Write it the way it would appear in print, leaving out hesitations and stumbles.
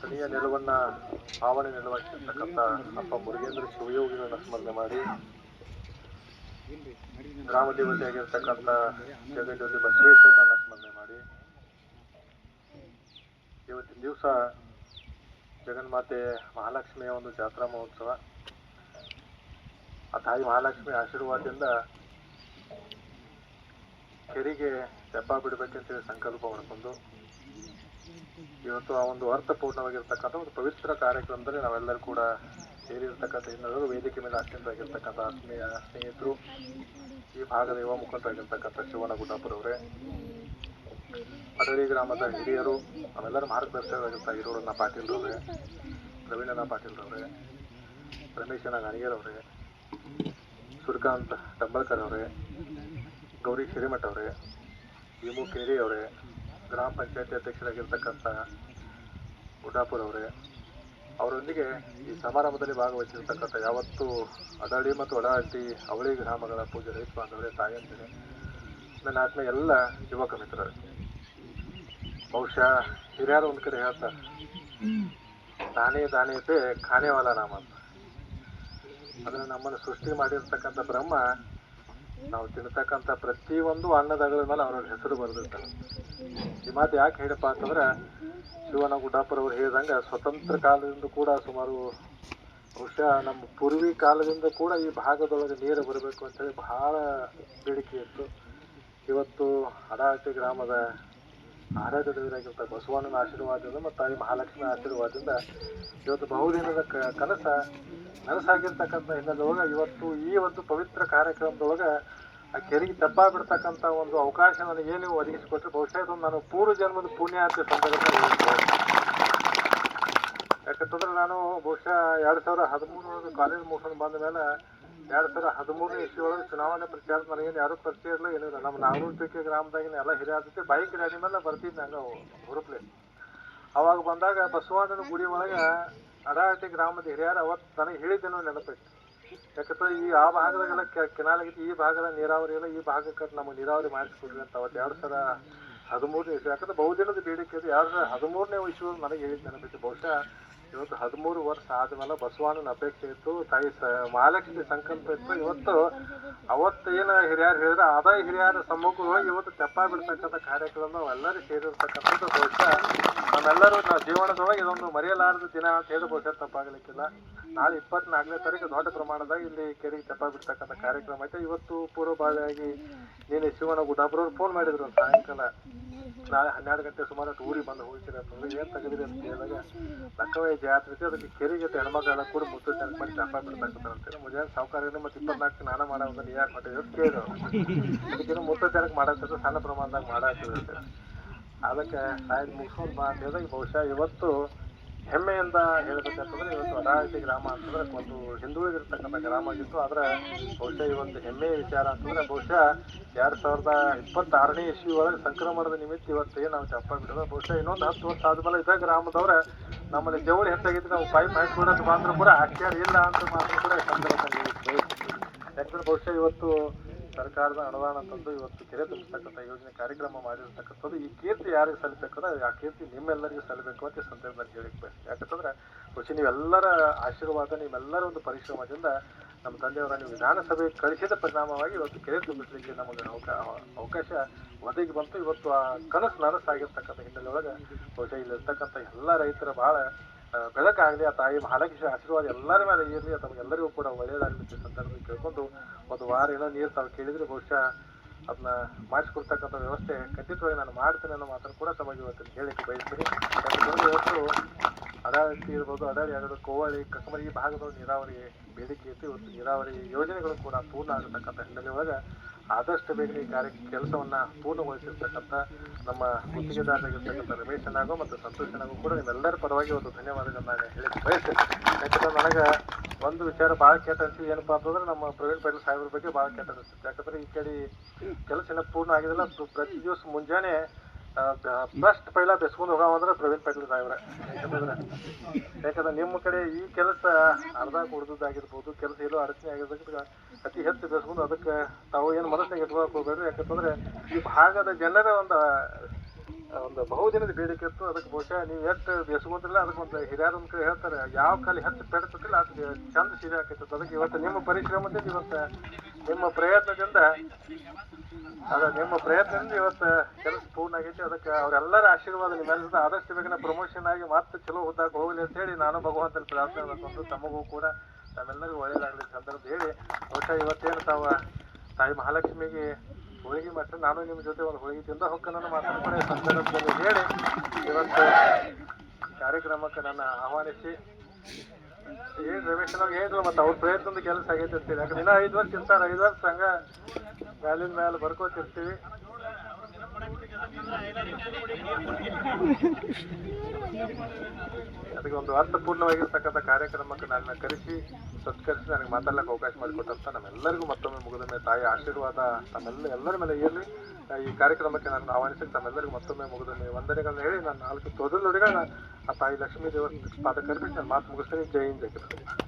ಕಣಿಯ ನಿಲುವನ್ನ ಪಾವನೆ ನಿಲುವಾಗಿರ್ತಕ್ಕಂಥ ಅಪ್ಪ ಮುರುಗೇಂದ್ರ ಶಿವಯೋಗಿಗಳನ್ನ ಸ್ಮರಣೆ ಮಾಡಿ, ಗ್ರಾಮ ದೇವತೆಯಾಗಿರ್ತಕ್ಕಂಥ ಜಗಜ್ಯೋತಿ ಬಸವೇಶ್ವರನ ಸ್ಮರಣೆ ಮಾಡಿ, ಇವತ್ತಿನ ದಿವಸ ಜಗನ್ಮಾತೆ ಮಹಾಲಕ್ಷ್ಮಿಯ ಒಂದು ಜಾತ್ರಾ ಮಹೋತ್ಸವ. ಆ ತಾಯಿ ಮಹಾಲಕ್ಷ್ಮಿ ಆಶೀರ್ವಾದದಿಂದ ಕೆರೆಗೆ ತೆಪ್ಪ ಬಿಡಬೇಕಂತೇಳಿ ಸಂಕಲ್ಪ ಮಾಡಿಕೊಂಡು ಇವತ್ತು ಆ ಒಂದು ಅರ್ಥಪೂರ್ಣವಾಗಿರ್ತಕ್ಕಂಥ ಒಂದು ಪವಿತ್ರ ಕಾರ್ಯಕ್ರಮದಲ್ಲಿ ನಾವೆಲ್ಲರೂ ಕೂಡ ಸೇರಿರ್ತಕ್ಕಂಥ ಇನ್ನೊಂದು ವೇದಿಕೆ ಮೇಲೆ ಆಸೀನರಾಗಿರ್ತಕ್ಕಂಥ ಆತ್ಮೀಯ ಸ್ನೇಹಿತರು, ಈ ಭಾಗದ ಯುವ ಮುಖಂಡರಾಗಿರ್ತಕ್ಕಂಥ ಶಿವಣ್ಣ ಗುಡ್ಡಾಪುರವರೇ, ಅಡಳಿ ಗ್ರಾಮದ ಹಿರಿಯರು, ನಾವೆಲ್ಲರೂ ಮಾರ್ಗದರ್ಶಕರಾಗಿರ್ತ ಹಿರೋರನ್ನ ಪಾಟೀಲ್ರವ್ರೆ, ಪ್ರವೀಣನ ಪಾಟೀಲ್ರವ್ರೆ, ರಮೇಶನ ಗಾಣಿಗೇರವ್ರೆ, ಸೂರ್ಯಕಾಂತ್ ಡಂಬಳ್ಕರ್ ಅವರೇ, ಗೌರಿ ಹಿರೇಮಠ ಅವರೇ, ಭೀಮು ಕೇರಿ ಅವರೇ, ಗ್ರಾಮ ಪಂಚಾಯತಿ ಅಧ್ಯಕ್ಷರಾಗಿರ್ತಕ್ಕಂಥ ಗುಡ್ಡಾಪುರ ಅವರೇ, ಅವರೊಂದಿಗೆ ಈ ಸಮಾರಂಭದಲ್ಲಿ ಭಾಗವಹಿಸಿರ್ತಕ್ಕಂಥ ಯಾವತ್ತು ಅಡಳಿ ಮತ್ತು ಒಡಹಟ್ಟಿ ಅವಳಿ ಗ್ರಾಮಗಳ ಪೂಜೆ ರೈತ ಬಾಂಧವರೇ, ತಾಯಂದಿರೇ, ನನ್ನ ಆತ್ಮೀಯ ಎಲ್ಲ ಯುವಕ ಮಿತ್ರರೇ. ಬಹುಶಃ ಹಿರಿಯರು ಒಂದು ಕಡೆ ಹೇಳ್ತಾರೆ, ದಾನೇ ದಾನೇತೆ ಖಾನೇವಾಲ ನಾಮ ಅಂತ. ಅಂದರೆ ನಮ್ಮನ್ನು ಸೃಷ್ಟಿ ಮಾಡಿರ್ತಕ್ಕಂಥ ಬ್ರಹ್ಮ ನಾವು ತಿನ್ನತಕ್ಕಂಥ ಪ್ರತಿಯೊಂದು ಅನ್ನದಾಗಳ ಮೇಲೆ ಅವ್ರ ಹೆಸರು ಬರೆದಿರ್ತಾನೆ. ಈ ಮಾತು ಯಾಕೆ ಹೇಳಪ್ಪ ಅಂತಂದ್ರೆ, ಶಿವಣ್ಣ ಗುಡ್ಡಾಪುರ ಅವ್ರು ಹೇಳಿದಂಗೆ ಸ್ವತಂತ್ರ ಕಾಲದಿಂದ ಕೂಡ ಸುಮಾರು ಬಹುಶಃ ನಮ್ಮ ಪೂರ್ವಿ ಕಾಲದಿಂದ ಕೂಡ ಈ ಭಾಗದೊಳಗೆ ನೀರು ಬರಬೇಕು ಅಂತೇಳಿ ಬಹಳ ಬೇಡಿಕೆ ಇತ್ತು. ಇವತ್ತು ಅಡಹಟ್ಟಿ ಗ್ರಾಮದ ಆರಾಧ್ಯ ದೇವರಾಗಿರ್ತಾರೆ ಬಸವಣ್ಣನ ಆಶೀರ್ವಾದದಿಂದ ಮತ್ತು ತಾಯಿ ಮಹಾಲಕ್ಷ್ಮಿ ಆಶೀರ್ವಾದದಿಂದ ಇವತ್ತು ಬಹುದಿನದ ಕನಸ ನನಸಾಗಿರ್ತಕ್ಕಂಥ ಹಿನ್ನೆಲೆಯೊಳಗೆ ಇವತ್ತು ಈ ಒಂದು ಪವಿತ್ರ ಕಾರ್ಯಕ್ರಮದೊಳಗೆ ಆ ಕೆರೆಗೆ ತೆಪ್ಪ ಬಿಡ್ತಕ್ಕಂಥ ಒಂದು ಅವಕಾಶ ನನಗೇನು ಒದಗಿಸಿಕೊಟ್ರೆ ಬಹುಶಃ ಇದೊಂದು ನಾನು ಪೂರ್ವ ಜನ್ಮದ ಪುಣ್ಯಾರ್ಥ ಸಂದರ್ಭ. ಯಾಕಂತಂದ್ರೆ ನಾನು ಬಹುಶಃ 2013 ಕಾಲೇಜ್ ಮುಗಿಸ್ಕೊಂಡು ಬಂದ ಮೇಲೆ 2013 ಇಸ್ವಿಯೊಳಗೆ ಚುನಾವಣೆ ಪ್ರಚಾರ ನನಗೇನು ಯಾರೂ ಪರಿಚಯ ಇರಲಿಲ್ಲ, ಏನಿಲ್ಲ. ನಮ್ಮ ನಾಗರೂಪಿಕೆ ಗ್ರಾಮದಾಗಿನ ಎಲ್ಲ ಹಿರಿಯ ಜೊತೆ ಬೈಕ್ ರ್ಯಾಲಿ ಮೇಲೆ ಬರ್ತಿದ್ದೆ ನಂಗೆ ಹುರುಪ್ಲೆ. ಅವಾಗ ಬಂದಾಗ ಬಸವಣ್ಣನ ಗುಡಿ ಒಳಗೆ ಅಡಹಟ್ಟಿ ಗ್ರಾಮದ ಹಿರಿಯರು ಅವತ್ತು ನನಗೆ ಹೇಳಿದ್ದೇನೋ ನೆನಪೈತಿ. ಯಾಕಂದ್ರೆ ಆ ಭಾಗದಾಗೆಲ್ಲ ಕೆನಾಲ್ ಆಗಿತ್ತು, ಈ ಭಾಗದ ನೀರಾವರಿ ಇಲ್ಲ, ಈ ಭಾಗಕ್ಕೆ ನಮಗೆ ನೀರಾವರಿ ಮಾಡಿಸ್ಕೊಡ್ರಿ ಅಂತ ಅವತ್ತು 2013 ಇಸ್ವಿ. ಯಾಕಂದ್ರೆ ಬಹುದಿನದ ಬೇಡಿಕೆ ಇದು 2013ನೇ ಇಸ್ವಿ ನನಗೆ ಹೇಳಿದ್ದು ನೆನಪೈತಿ. ಬಹುಶಃ ಇವತ್ತು 13 ವರ್ಷ ಆದಮೇಲೆ ಬಸವಣ್ಣನ ಅಪೇಕ್ಷೆ ಇತ್ತು, ತಾಯಿ ಮಹಾಲಕ್ಷ್ಮಿ ಸಂಕಲ್ಪ ಇತ್ತು. ಇವತ್ತು ಅವತ್ತೇನು ಹಿರಿಯರು ಹೇಳಿದ್ರೆ ಅದೇ ಹಿರಿಯರ ಸಮ್ಮುಖವಾಗಿ ಇವತ್ತು ತೆಪ್ಪ ಬಿಡ್ತಕ್ಕಂಥ ಕಾರ್ಯಕ್ರಮ ನಾವೆಲ್ಲರೂ ಸೇರಿರ್ತಕ್ಕಂಥದ್ದು ಬಹುಶಃ ನಮ್ಮೆಲ್ಲರೂ ನಾವು ಜೀವನದೊಳಗೆ ಇದೊಂದು ಮರೆಯಲಾರದ ದಿನ ಅಂತ ಹೇಳಿ ಬಹುಶಃ ತಪ್ಪಾಗಲಿಕ್ಕಿಲ್ಲ. ನಾಳೆ 24ನೇ ತಾರೀಕು ದೊಡ್ಡ ಪ್ರಮಾಣದಾಗ ಇಲ್ಲಿ ಕೆರೆಗೆ ತೆಪ್ಪ ಬಿಡ್ತಕ್ಕಂಥ ಕಾರ್ಯಕ್ರಮ ಐತೆ. ಇವತ್ತು ಪೂರ್ವಭಾವಿಯಾಗಿ ನೀನು ಶಿವಣ್ಣ ಗುಡ್ಡಾಪುರವ್ರು ಫೋನ್ ಮಾಡಿದ್ರು ಸಾಯಂಕಾಲ ನಾಳೆ 12 ಗಂಟೆ ಸುಮಾರು ಊರಿಗೆ ಬಂದು ಹೋಗ್ತೀರಿ ಅಂತಂದ್ರೆ ಏನು ತೆಗೆದ್ರಿ ಅಂತ ಹೇಳಿದಾಗ ಲಕ್ಕವೇ ಜಾತ್ರೆ ಐತಿ, ಅದಕ್ಕೆ ಕೆರೆಗೆ ಹೆಣ್ಮಕ್ಳೆಲ್ಲ ಕೂಡ ಮುತ್ತು ಜನಕ್ಕೆ ಮಾಡಿ ತೆಪ್ಪ ಬಿಡ್ತಕ್ಕಂಥ ಅಂತೇಳಿ ಮುಂಜಾನೆ ಸಾವುಕಾರ ಮತ್ತು 24 ಸ್ನಾನ ಮಾಡೋದು ನೀ ಯಾಕೆ ಮಾಡಿದ್ರು ಅಂತ ಕೇಳಿದ್ರು. ಅದಕ್ಕೇನು ಮುತ್ತು ಜನಕ್ಕೆ ಮಾಡಾಕ್ತದೆ, ಸಣ್ಣ ಪ್ರಮಾಣದಾಗ ಮಾಡಾಕ್ತದೆ ಅಂತ. ಅದಕ್ಕೆ ಸಾಯ್ದು ಮುಗಿಸ್ಕೊಂಡು ಬಾ ಅಂತ ಹೇಳಿದಾಗ ಬಹುಶಃ ಇವತ್ತು ಹೆಮ್ಮೆಯಿಂದ ಹೇಳ್ಬೇಕಂತಂದ್ರೆ ಇವತ್ತು ಅಡಹಟ್ಟಿ ಗ್ರಾಮ ಅಂತಂದ್ರೆ ಒಂದು ಹಿಂದುಳಿದಿರ್ತಕ್ಕಂಥ ಗ್ರಾಮ ಆಗಿತ್ತು. ಆದರೆ ಬಹುಶಃ ಇವತ್ತು ಹೆಮ್ಮೆಯ ವಿಚಾರ ಅಂತಂದ್ರೆ ಬಹುಶಃ 2026ನೇ ಇಸ್ವಿ ಒಳಗೆ ಸಂಕ್ರಮಣದ ನಿಮಿತ್ತ ಇವತ್ತು ನಾವು ತೆಪ್ಪ ಬಿಡೋದು. ಬಹುಶಃ ಇನ್ನೊಂದು 10 ವರ್ಷ ಆದ್ಮೇಲೆ ಇದೇ ಗ್ರಾಮದವ್ರೆ ನಮ್ಮಲ್ಲಿ ಜವಳಿ ಹೆಚ್ಚಾಗಿದ್ದು ನಾವು ಪೈಪ್ ಹಾಕಿಕೊಡೋದು ಮಾತ್ರ ಕೂಡ ಆಶ್ಚರ್ಯ ಇಲ್ಲ ಅಂತ ಮಾತ್ರ ಕೂಡ ಸಂದರ್ಭದಲ್ಲಿ. ಯಾಕಂದ್ರೆ ಬಹುಶಃ ಇವತ್ತು ಸರ್ಕಾರದ ಅನುದಾನ ತಂದು ಇವತ್ತು ಕೆರೆ ತುಂಬಿಸ್ತಕ್ಕಂಥ ಯೋಜನೆ ಕಾರ್ಯಕ್ರಮ ಮಾಡಿರ್ತಕ್ಕಂಥದ್ದು ಈ ಕೀರ್ತಿ ಯಾರಿಗೆ ಸಲ್ಲಬೇಕಂದ್ರೆ ಆ ಕೀರ್ತಿ ನಿಮ್ಮೆಲ್ಲರಿಗೂ ಸಲ್ಲಬೇಕು ಅಂತ ಸಂದರ್ಭದಲ್ಲಿ ಹೇಳಿಕ್ಕೆ. ಯಾಕಂತಂದ್ರೆ ಬಹುಶಃ ನೀವೆಲ್ಲರ ಆಶೀರ್ವಾದ, ನಿಮ್ಮೆಲ್ಲರ ಒಂದು ಪರಿಶ್ರಮದಿಂದ ನಮ್ಮ ತಂದೆಯವರ ನೀವು ವಿಧಾನಸಭೆ ಕಳಿಸಿದ ಪರಿಣಾಮವಾಗಿ ಇವತ್ತು ಕೆರೆ ತುಂಬಿಸಲಿಕ್ಕೆ ನಮಗೆ ಅವಕಾಶ ಒದಗಿ ಬಂತು. ಇವತ್ತು ಆ ಕನಸು ನನಸಾಗಿರ್ತಕ್ಕಂಥ ಹಿನ್ನೆಲೆಯೊಳಗೆ ಬಹುಶಃ ಇಲ್ಲಿರ್ತಕ್ಕಂಥ ಎಲ್ಲ ರೈತರ ಭಾಳ ಬೆಳಕಾಗಲಿ, ಆ ತಾಯಿ ಮಹಾಲಕ್ಷ್ಮಿ ಆಶೀರ್ವಾದ ಎಲ್ಲರ ಮೇಲೆ ಇರಲಿ, ತಮಗೆಲ್ಲರಿಗೂ ಕೂಡ ಒಳ್ಳೆಯದಾಗಲಿಕ್ಕೆ ಸಂದರ್ಭದಲ್ಲಿ ಕೇಳ್ಕೊಂಡು ಒಂದು ವಾರ ಏನೋ ನೀರು ತಾವು ಕೇಳಿದರೆ ಬಹುಶಃ ಅದನ್ನ ಮಾಡಿಸ್ಕೊಡ್ತಕ್ಕಂಥ ವ್ಯವಸ್ಥೆ ಖಂಡಿತವಾಗಿ ನಾನು ಮಾಡ್ತೇನೆ ಅನ್ನೋ ಮಾತನ್ನು ಕೂಡ ತಮಗೆ ಇವತ್ತು ಹೇಳಿಕ್ಕೆ ಬಯಸ್ತೀನಿ. ಯಾಕಂದರೆ ಇವತ್ತು ಅಡಹಟ್ಟಿ ಇರ್ಬೋದು, ಅಡಹಳ್ಳಿ ಆಗೋದು, ಕೋವಳಿ, ಕಕ್ಕಮರಿ ಈ ಭಾಗದೊಳಗೆ ನೀರಾವರಿ ಬೇಡಿಕೆ ಇತ್ತು. ಇವತ್ತು ನೀರಾವರಿ ಯೋಜನೆಗಳು ಕೂಡ ಪೂರ್ಣ ಆಗತಕ್ಕಂಥ ಹಿನ್ನೆಲೆ ಒಳಗೆ ಆದಷ್ಟು ಬೇಗನೆ ಈ ಕೆಲಸವನ್ನು ಪೂರ್ಣಗೊಳಿಸಿರ್ತಕ್ಕಂಥ ನಮ್ಮ ಗುತ್ತಿಗೆದಾರರಾಗಿರ್ತಕ್ಕಂಥ ರಮೇಶನಾಗೂ ಮತ್ತು ಸಂತೋಷನಾಗೂ ಕೂಡ ನಿಮ್ಮೆಲ್ಲರ ಪರವಾಗಿ ಒಂದು ಧನ್ಯವಾದಗಳನ್ನ ಹೇಳಿಕ್ಕೆ ಬಯಸ್ತೇನೆ. ಯಾಕಂದ್ರೆ ನನಗೆ ಒಂದು ವಿಚಾರ ಭಾಳ ಕೆಟ್ಟ ಅನಿಸಿ ಏನಪ್ಪ ಅಂತಂದ್ರೆ ನಮ್ಮ ಪ್ರವೀಣ್ ಪಾಟೀಲ್ ಸಾಹೇಬ್ರ ಬಗ್ಗೆ ಭಾಳ ಕೆಟ್ಟ ಅನಿಸುತ್ತೆ. ಯಾಕಂದ್ರೆ ಈ ಕಡೆ ಕೆಲಸ ಏನೋ ಪೂರ್ಣ ಆಗಿದಿಲ್ಲ. ಪ್ರತಿ ದಿವಸ ಮುಂಜಾನೆ ಫಸ್ಟ್ ಪೈಲ ಬೆಸ್ಕೊಂಡು ಹೋಗವಂದ್ರೆ ಪ್ರವೀಣ್ ಪಾಟೀಲ್ ಸಾಹೇಬ್ರೆ. ಯಾಕಂದ್ರೆ ನಿಮ್ಮ ಕಡೆ ಈ ಕೆಲಸ ಅರ್ಧ ಕುಡ್ದಾಗಿರ್ಬೋದು, ಕೆಲಸ ಎಲ್ಲೋ ಅಡಚಣೆ ಆಗಿರೋದಕ್ಕೆ ಅತಿ ಹೆಚ್ಚು ಬೆಸ್ಕೊಂಡು ಅದಕ್ಕೆ ತಾವು ಏನು ಮನಸ್ಸಿನಾಗ ಇಟ್ಕೊಳಕ್ಕೆ ಹೋಗ್ಬೇಡ್ರಿ. ಯಾಕಂತಂದ್ರೆ ಈ ಭಾಗದ ಜನರ ಒಂದು ಒಂದು ಬಹುದಿನದ ಬೇಡಿಕೆ ಇತ್ತು. ಅದಕ್ಕೆ ಬಹುಶಃ ನೀವು ಎಷ್ಟು ಬೆಸ್ಕೊಂಡ್ರಲ್ಲ ಅದಕ್ಕೊಂದು ಹಿರಿಯರ ಒಂದು ಕಡೆ ಹೇಳ್ತಾರೆ, ಯಾವ ಕಾಲ ಹೆಚ್ಚು ಪೆಡ್ತತಿಲ್ಲ ಅದಕ್ಕೆ ಚಂದ ಸಿಹಿ ಆಕೈತೆ. ಅದಕ್ಕೆ ಇವತ್ತು ನಿಮ್ಮ ಪರಿಶ್ರಮದಿಂದ ಇವತ್ತು ನಿಮ್ಮ ಪ್ರಯತ್ನದಿಂದ ಇವತ್ತು ಕೆಲಸ ಪೂರ್ಣ ಆಗೈತಿ. ಅದಕ್ಕೆ ಅವರೆಲ್ಲರ ಆಶೀರ್ವಾದ ನಿಮ್ಮೆಲ್ಲರ ಆದಷ್ಟು ಬೇಗನೆ ಪ್ರಮೋಷನ್ ಆಗಿ ಮತ್ತೆ ಚಲೋ ಹುದ್ದಾಗಿ ಹೋಗಲಿ ಅಂತ ಹೇಳಿ ನಾನು ಭಗವಂತನ ಪ್ರಾರ್ಥನೆ ಮಾಡ್ಕೊಂಡು ತಮಗೂ ಕೂಡ ತಮ್ಮೆಲ್ಲರಿಗೂ ಒಳ್ಳೇದಾಗಲಿ ಸಂದರ್ಭ ಹೇಳಿ, ಬಹುಶಃ ಇವತ್ತೇನು ತಾಯಿ ಮಹಾಲಕ್ಷ್ಮಿಗೆ ಹೋಳಿಗೆ ಮಾಡ್ತಾರೆ, ನಾನು ನಿಮ್ಮ ಜೊತೆ ಒಂದು ಹೋಳಿಗೆ ತಿಂದ ಹೊಕ್ಕನನ್ನು ಮಾತಾಡ್ತಾರೆ ಸಂದರ್ಭದಲ್ಲಿ ಹೇಳಿ ಇವತ್ತು ಕಾರ್ಯಕ್ರಮಕ್ಕೆ ನನ್ನ ಆಹ್ವಾನಿಸಿ ಏನು ರಮೇಶ್ ನಾವು ಹೇಳಿದ್ರು ಮತ್ತು ಅವ್ರ ಪ್ರಯತ್ನದ ಕೆಲಸ ಆಗೈತೆ ಅಂತೀವಿ. ಯಾಕಂದ್ರೆ ಇನ್ನೂ 5 ವರ್ಷ ಇರ್ತಾರೆ, 5 ವರ್ಷ ಹಂಗ ಮ್ಯಾಲಿನ ಮೇಲೆ ಬರ್ಕೋತಿರ್ತೀವಿ. ಅದಕ್ಕೆ ಒಂದು ಅರ್ಥಪೂರ್ಣವಾಗಿರ್ತಕ್ಕಂಥ ಕಾರ್ಯಕ್ರಮಕ್ಕೆ ನನ್ನ ಕರೆಸಿ ಸತ್ಕರಿಸಿ ನನಗೆ ಮಾತಾಡ್ಲಿಕ್ಕೆ ಅವಕಾಶ ಮಾಡಿಕೊಟ್ಟಂತ ನಮ್ಮೆಲ್ಲರಿಗೂ ಮತ್ತೊಮ್ಮೆ ಮುಗಿದೊಮ್ಮೆ ತಾಯಿ ಆಶೀರ್ವಾದ ಎಲ್ಲರ ಮೇಲೆ ಇರಲಿ. ಈ ಕಾರ್ಯಕ್ರಮಕ್ಕೆ ನನ್ನ ಆಹ್ವಾನಿಸಿ ತಮ್ಮೆಲ್ಲರಿಗೂ ಮತ್ತೊಮ್ಮೆ ಮುಗಿದೊಮ್ಮೆ ವಂದನೆಗಳನ್ನ ಹೇಳಿ ನಾನು 4 ತೊದಲು ನುಡಿಗಳನ್ನ ಆ ತಾಯಿ ಲಕ್ಷ್ಮೀ ದೇವರ ಪಾದ ಕರ್ಪಿಸಿ ನಾನು ಮಾತು ಮುಗಿಸ್ತೀನಿ. ಜೈ ಹಿಂದ್, ಜೈ ಕರ್ನಾಟಕ.